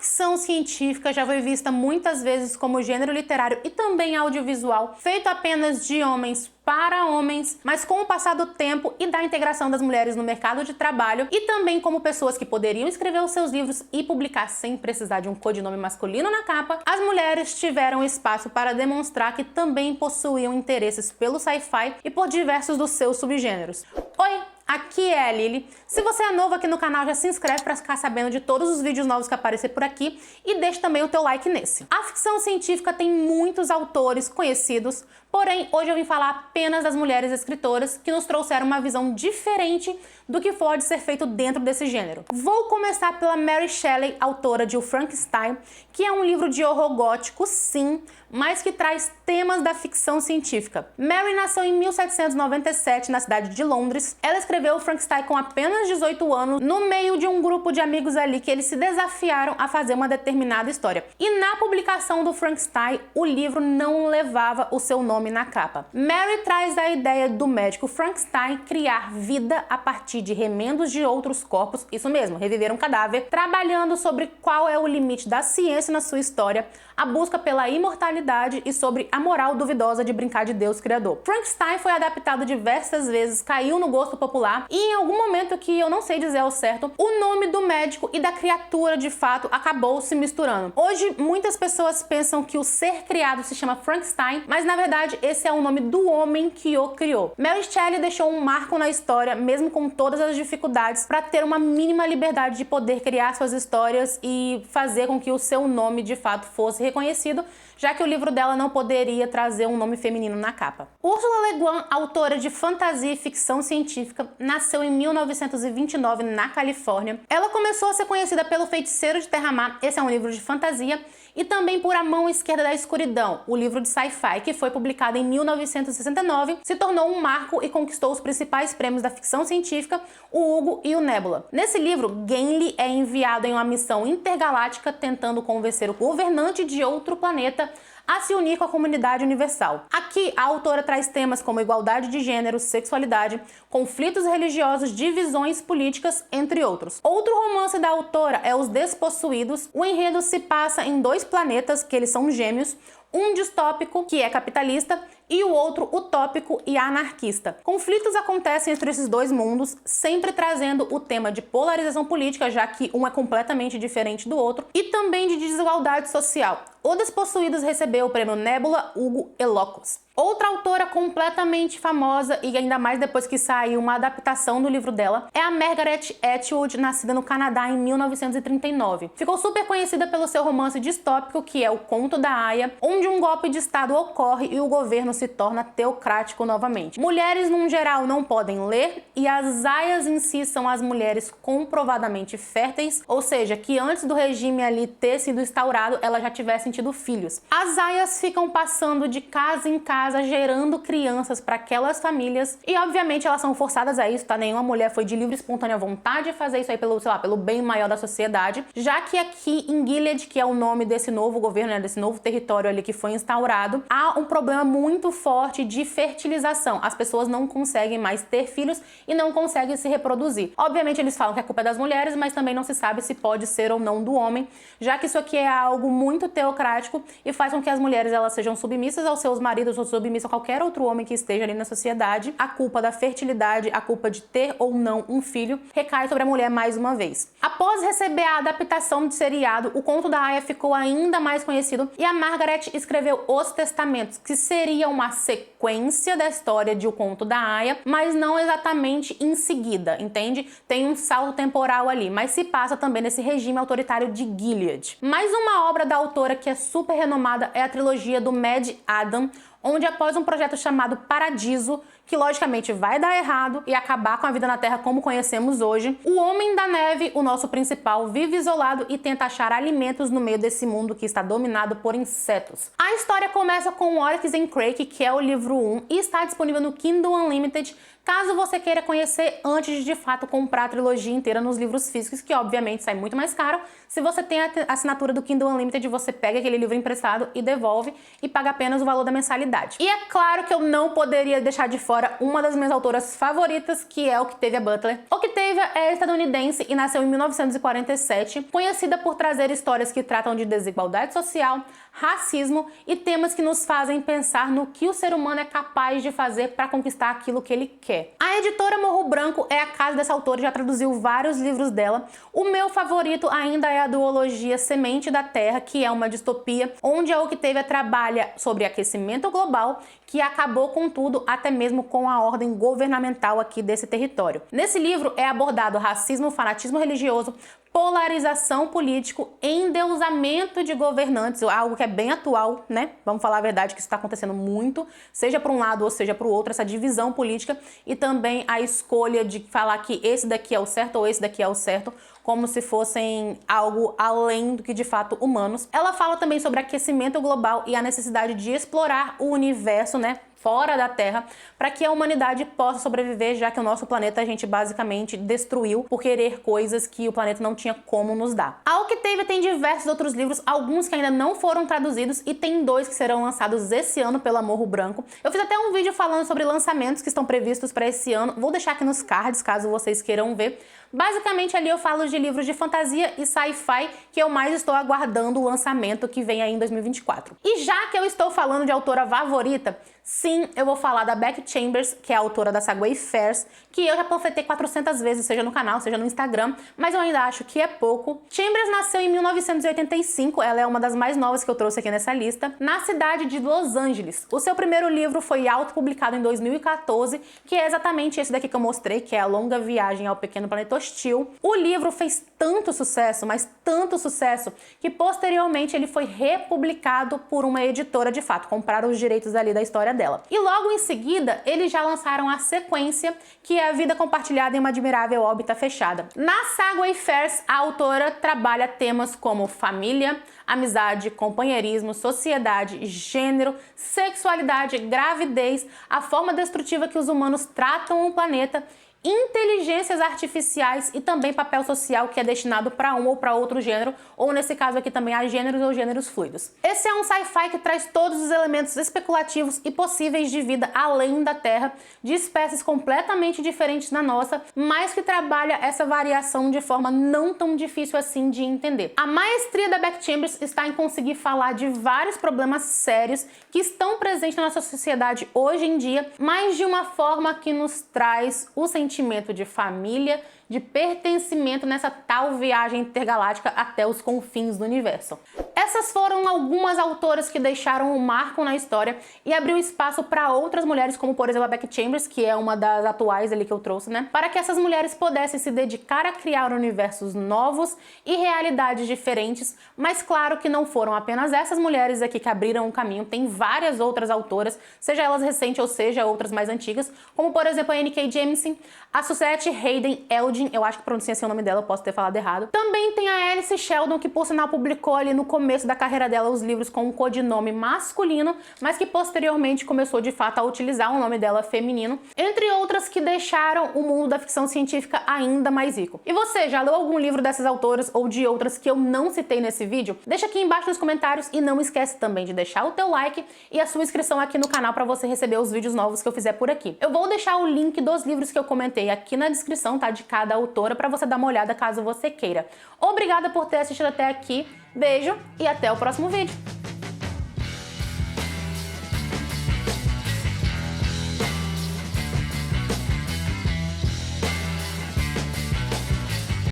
ficção científica já foi vista muitas vezes como gênero literário e também audiovisual, feito apenas de homens para homens, mas com o passar do tempo e da integração das mulheres no mercado de trabalho e também como pessoas que poderiam escrever os seus livros e publicar sem precisar de um codinome masculino na capa, as mulheres tiveram espaço para demonstrar que também possuíam interesses pelo sci-fi e por diversos dos seus subgêneros. Oi! Aqui é a Lily. Se você é novo aqui no canal, já se inscreve para ficar sabendo de todos os vídeos novos que aparecer por aqui e deixa também o teu like nesse. A ficção científica tem muitos autores conhecidos, porém hoje eu vim falar apenas das mulheres escritoras que nos trouxeram uma visão diferente do que pode ser feito dentro desse gênero. Vou começar pela Mary Shelley, autora de O Frankenstein, que é um livro de horror gótico, sim, mas que traz temas da ficção científica. Mary nasceu em 1797 na cidade de Londres. Ela escreveu o Frankenstein com apenas 18 anos, no meio de um grupo de amigos ali que eles se desafiaram a fazer uma determinada história. E na publicação do Frankenstein, o livro não levava o seu nome na capa. Mary traz a ideia do médico Frankenstein criar vida a partir de remendos de outros corpos, isso mesmo, reviver um cadáver, trabalhando sobre qual é o limite da ciência na sua história, a busca pela imortalidade e sobre a moral duvidosa de brincar de Deus criador. Frankenstein foi adaptado diversas vezes, caiu no gosto popular e em algum momento que eu não sei dizer ao certo, o nome do médico e da criatura de fato acabou se misturando. Hoje muitas pessoas pensam que o ser criado se chama Frankenstein, mas na verdade esse é o nome do homem que o criou. Mary Shelley deixou um marco na história, mesmo com todas as dificuldades, para ter uma mínima liberdade de poder criar suas histórias e fazer com que o seu nome de fato fosse reconhecido, já que o livro dela não poderia trazer um nome feminino na capa. Ursula Le Guin, autora de fantasia e ficção científica, nasceu em 1929 na Califórnia. Ela começou a ser conhecida pelo Feiticeiro de Terramar, esse é um livro de fantasia, e também por A Mão Esquerda da Escuridão, o livro de sci-fi, que foi publicado em 1969, se tornou um marco e conquistou os principais prêmios da ficção científica, o Hugo e o Nebula. Nesse livro, Gimli é enviado em uma missão intergaláctica tentando convencer o governante de outro planeta a se unir com a comunidade universal. Aqui, a autora traz temas como igualdade de gênero, sexualidade, conflitos religiosos, divisões políticas, entre outros. Outro romance da autora é Os Despossuídos. O enredo se passa em dois planetas, que eles são gêmeos, um distópico, que é capitalista, e o outro utópico e anarquista. Conflitos acontecem entre esses dois mundos, sempre trazendo o tema de polarização política, já que um é completamente diferente do outro, e também de desigualdade social. O Despossuídos recebeu o prêmio Nebula, Hugo e Locus. Outra autora completamente famosa, e ainda mais depois que saiu uma adaptação do livro dela, é a Margaret Atwood, nascida no Canadá em 1939. Ficou super conhecida pelo seu romance distópico, que é O Conto da Aia, onde um golpe de Estado ocorre e o governo se torna teocrático novamente. Mulheres, num geral, não podem ler, e as aias em si são as mulheres comprovadamente férteis, ou seja, que antes do regime ali ter sido instaurado, elas já tivessem tido filhos. As aias ficam passando de casa em casa, gerando crianças para aquelas famílias e obviamente elas são forçadas a isso, tá? Nenhuma mulher foi de livre e espontânea vontade de fazer isso aí pelo, sei lá, pelo bem maior da sociedade, já que aqui em Gilead, que é o nome desse novo governo, né, desse novo território ali que foi instaurado, há um problema muito forte de fertilização. As pessoas não conseguem mais ter filhos e não conseguem se reproduzir. Obviamente eles falam que a culpa é das mulheres, mas também não se sabe se pode ser ou não do homem, já que isso aqui é algo muito teocrático e faz com que as mulheres elas sejam submissas aos seus maridos ou submissa a qualquer outro homem que esteja ali na sociedade. A culpa da fertilidade, a culpa de ter ou não um filho, recai sobre a mulher mais uma vez. Após receber a adaptação de seriado, o Conto da Aia ficou ainda mais conhecido e a Margaret escreveu Os Testamentos, que seria uma sequência da história de O Conto da Aia, mas não exatamente em seguida, entende? Tem um salto temporal ali, mas se passa também nesse regime autoritário de Gilead. Mais uma obra da autora que é super renomada é a trilogia do Mad Adam, onde após um projeto chamado Paradiso, que logicamente vai dar errado e acabar com a vida na Terra como conhecemos hoje, o Homem da Neve, o nosso principal, vive isolado e tenta achar alimentos no meio desse mundo que está dominado por insetos. A história começa com Oryx and Crake, que é o livro 1, e está disponível no Kindle Unlimited, caso você queira conhecer antes de fato comprar a trilogia inteira nos livros físicos, que obviamente sai muito mais caro. Se você tem a assinatura do Kindle Unlimited, você pega aquele livro emprestado e devolve e paga apenas o valor da mensalidade. E é claro que eu não poderia deixar de fora uma das minhas autoras favoritas, que é Octavia Butler. Octavia é estadunidense e nasceu em 1947, conhecida por trazer histórias que tratam de desigualdade social, racismo e temas que nos fazem pensar no que o ser humano é capaz de fazer para conquistar aquilo que ele quer. A editora Morro Branco é a casa dessa autora e já traduziu vários livros dela. O meu favorito ainda é a duologia Semente da Terra, que é uma distopia onde a Octavia trabalha sobre aquecimento global, que acabou com tudo, até mesmo com a ordem governamental aqui desse território. Nesse livro é abordado racismo, fanatismo religioso, polarização político, endeusamento de governantes, algo que é bem atual, né? Vamos falar a verdade que isso está acontecendo muito, seja para um lado ou seja para o outro, essa divisão política e também a escolha de falar que esse daqui é o certo ou esse daqui é o certo, como se fossem algo além do que de fato humanos. Ela fala também sobre aquecimento global e a necessidade de explorar o universo, né, fora da Terra, para que a humanidade possa sobreviver, já que o nosso planeta a gente basicamente destruiu por querer coisas que o planeta não tinha como nos dar. A Octavia tem diversos outros livros, alguns que ainda não foram traduzidos e tem 2 que serão lançados esse ano pela Morro Branco. Eu fiz até um vídeo falando sobre lançamentos que estão previstos para esse ano, vou deixar aqui nos cards caso vocês queiram ver. Basicamente ali eu falo de livros de fantasia e sci-fi que eu mais estou aguardando o lançamento que vem aí em 2024. E já que eu estou falando de autora favorita, sim, eu vou falar da Becky Chambers, que é a autora da saga Wayfarers, que eu já panfletei 400 vezes, seja no canal, seja no Instagram, mas eu ainda acho que é pouco. Chambers nasceu em 1985, ela é uma das mais novas que eu trouxe aqui nessa lista, na cidade de Los Angeles. O seu primeiro livro foi autopublicado em 2014, que é exatamente esse daqui que eu mostrei, que é A Longa Viagem ao Pequeno Planeta Hostil. O livro fez tanto sucesso, mas tanto sucesso, que posteriormente ele foi republicado por uma editora de fato, compraram os direitos ali da história dela. E logo em seguida, eles já lançaram a sequência, que é A Vida Compartilhada em uma Admirável Órbita Fechada. Na saga Wayfarers, a autora trabalha temas como família, amizade, companheirismo, sociedade, gênero, sexualidade, gravidez, a forma destrutiva que os humanos tratam o planeta, inteligências artificiais e também papel social que é destinado para um ou para outro gênero, ou nesse caso aqui também a gêneros ou gêneros fluidos. Esse é um sci-fi que traz todos os elementos especulativos e possíveis de vida além da Terra, de espécies completamente diferentes da nossa, mas que trabalha essa variação de forma não tão difícil assim de entender. A maestria da Becky Chambers está em conseguir falar de vários problemas sérios que estão presentes na nossa sociedade hoje em dia, mas de uma forma que nos traz o sentimento de família, de pertencimento nessa tal viagem intergaláctica até os confins do universo. Essas foram algumas autoras que deixaram um marco na história e abriu espaço para outras mulheres, como por exemplo a Becky Chambers, que é uma das atuais ali que eu trouxe, né? Para que essas mulheres pudessem se dedicar a criar universos novos e realidades diferentes, mas claro que não foram apenas essas mulheres aqui que abriram o caminho, tem várias outras autoras, seja elas recentes ou seja outras mais antigas, como por exemplo a N.K. Jemisin, a Suzette Haden Eldin, eu acho que pronuncia assim o nome dela, posso ter falado errado. Também tem a Alice Sheldon, que por sinal publicou ali no começo da carreira dela os livros com um codinome masculino, mas que posteriormente começou de fato a utilizar o nome dela feminino, entre outras que deixaram o mundo da ficção científica ainda mais rico. E você, já leu algum livro dessas autoras ou de outras que eu não citei nesse vídeo? Deixa aqui embaixo nos comentários e não esquece também de deixar o teu like e a sua inscrição aqui no canal para você receber os vídeos novos que eu fizer por aqui. Eu vou deixar o link dos livros que eu comentei aqui na descrição, tá? De cada autora, para você dar uma olhada caso você queira. Obrigada por ter assistido até aqui, beijo e até o próximo vídeo.